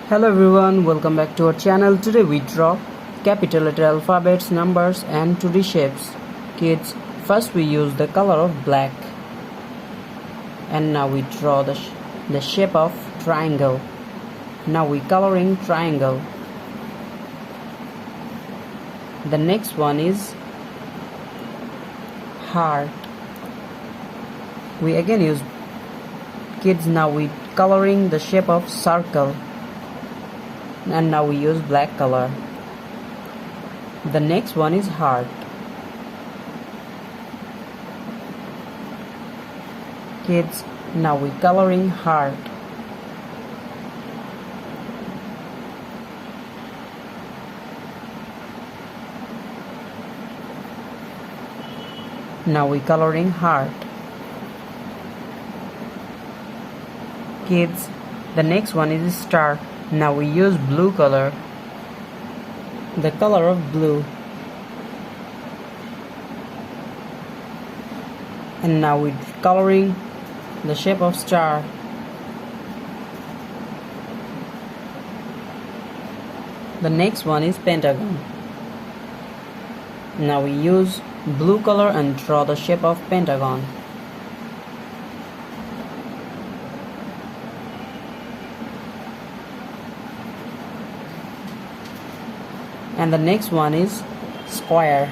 Hello everyone, welcome back to our channel. Today we draw capital letter alphabets, numbers and 2D shapes. Kids, first we use the color of black. And now we draw the shape of triangle. Now we coloring triangle. The next one is heart. We again use kids, now we coloring the shape of circle. And now we use black color. The next one is heart. Kids, now we coloring heart. Now we coloring heart. Kids, the next one is star. Now we use blue color. The color of blue. And now we coloring the shape of star. The next one is pentagon. Now we use blue color and draw the shape of pentagon. And the next one is square.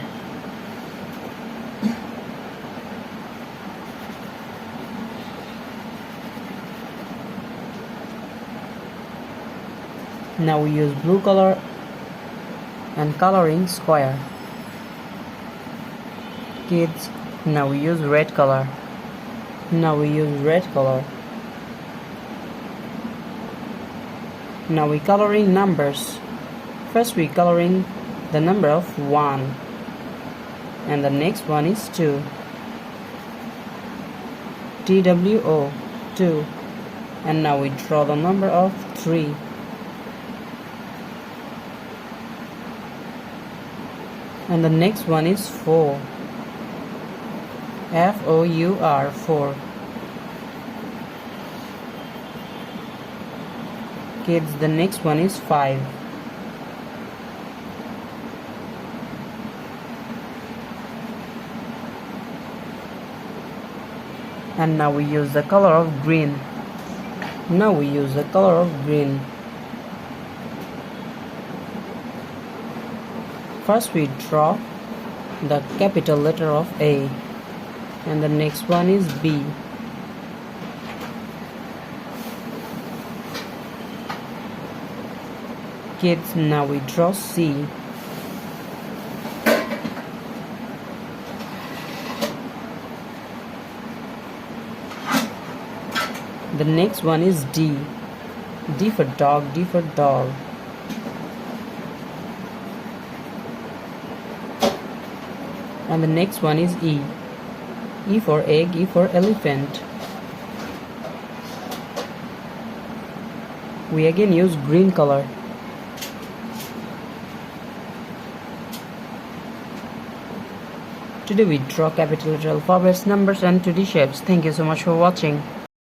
Now we use blue color and coloring square. Kids, now we use red color. Now we use red color. Now we coloring numbers. First we coloring the number of 1 and the next one is 2. TWO, 2. And now we draw the number of 3. And the next one is 4. FOUR, 4. Kids, the next one is 5. And now we use the color of green. Now we use the color of green. First we draw the capital letter of A. And the next one is B. Kids, now we draw C. The next one is D. D for dog, D for dog. And the next one is E. E for egg, E for elephant. We again use green color. Today we draw capital letter alphabets, numbers and 2D shapes. Thank you so much for watching.